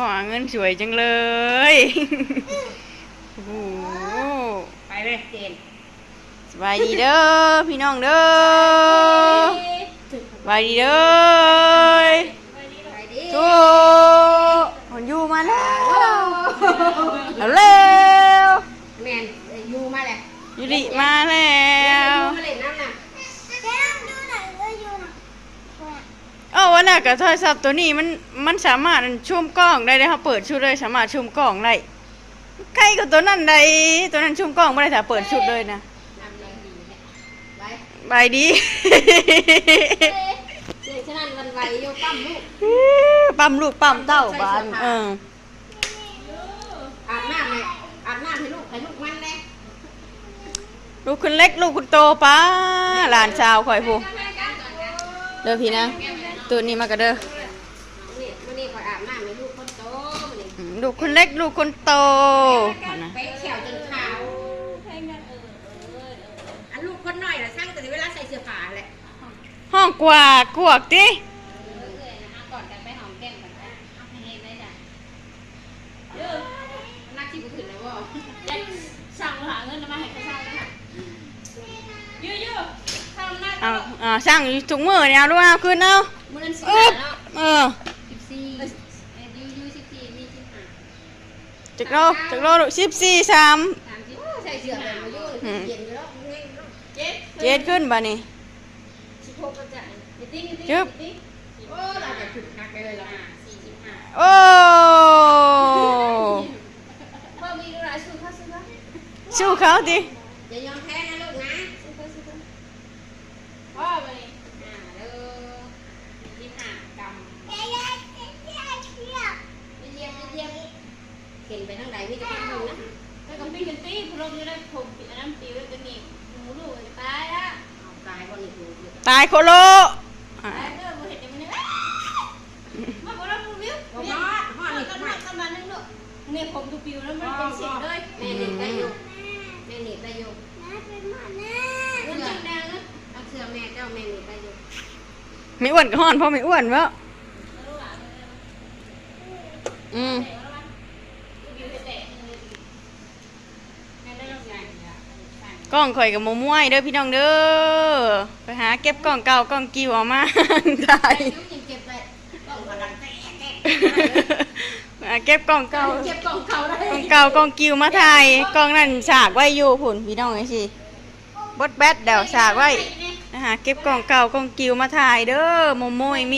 ก็หาเงินสวยจังเลยโอ้โหไปเลยเจนสบายดีเด้อพี่น้องเด้อสบายดีเด้อทุกคนอยู่มาแล้วเร็วแมนยูมาเลยยูริมาแล้วมาเล่นน้ำน่ะวันน่ะกับโทรศัพท์ตัวนี้มันสามารถชุมกล้องได้เลยเขาเปิดชุดเลยสามารถชุมกล้องได้ใครก็ตัวนั้นได้ตัวนั้นชุมกล้องไม่ได้ถ้าเปิดชุดเลยนะใบดีเสียงฉะนั้นวันไหวโยปั๊มลูกปั๊มลูกปั๊มเต้าบ้านอาบน้ำเลยอาบน้ำให้ลูกมันเลยลูกคุณเล็กลูกคุณโตป้าหลานสาวคอยผู้เด้อพี่นะตัวนี้มากระเด้อนี่คอยอาบน้ำให้ลูกคนโตลูกคุณเล็กลูกคุณโตไปเขียวจนขาวอันลูกคนน้อยน่ะช่างแต่เวลาใส่เสื้อผ้าแหละห้องกว่ากวกดิก่อนกันไปหอมแก้มกันไปเอาให้ได้จ้ะนักที่บุกขึ้นเลยว่าสั่งหาเงินมาให้เขาเช่าแล้วค่ะยืดทำหน้าสั่งถุงมือเนี่ยเอาด้วยเอาขึ้นเอามือนั้นสิบห้าแล้ว14ยู14มี15จักรโล14 3ใส่เสื้อแบบมายุ่งเย็นอยู่แล้วเจ็ดขึ้นบ่นี่16ก็จะจึ๊บโอ้เราจะถึงหักเลยล่ะ45โอ้เพิ่มมีดูหลายสู้เขาสู้เขาดิอย่ายอมแพ้นะลูกนะสู้เขาพ่อไปเด้อ25 กรัมเยี่ยมเห็นไปทางไหนมีแต่ความรู้นะแล้วก็ปิ้งกันตีพลงอยู่ได้ผมปิดน้ำติวแล้วจะหนีหนูลูกจะตายละตายวันนี้ตายโคโลตายเด้อบ่เห็นมันเนี่ยมาบ่รับวิวฮอดนี่ก็มาประมาณนึงลูกเนี่ยผมดูปิวแล้วมันเป็นเสียงเลยแม่เน็ตได้อยู่แม่เน็ตได้อยู่น้าเป็นหมาแน่เรื่องจริงแดงนะเอาเสื้อแม่เจ้าแม่เน็ตได้อยู่ไม่อ้วนก็ฮ้อนเพราะไม่อ้วนวะกล้องข่อยกับโมม่วยเด้อพี่น้องเด้อไปหาเก็บกล้องเก่ากล้องกิ้วออกมาได้เก็บกล้องเก่ากล้องเก่ากล้องกิ้วมาถ่ายกล้องนั่นฉากไว้อยู่ผุ่นพี่น้องไอ้สิบดแบดเดี๋ยวฉากไว้นะฮะเก็บกล้องเก่ากล้องกิ้วมาถ่ายเด้อโมม่วยเมีย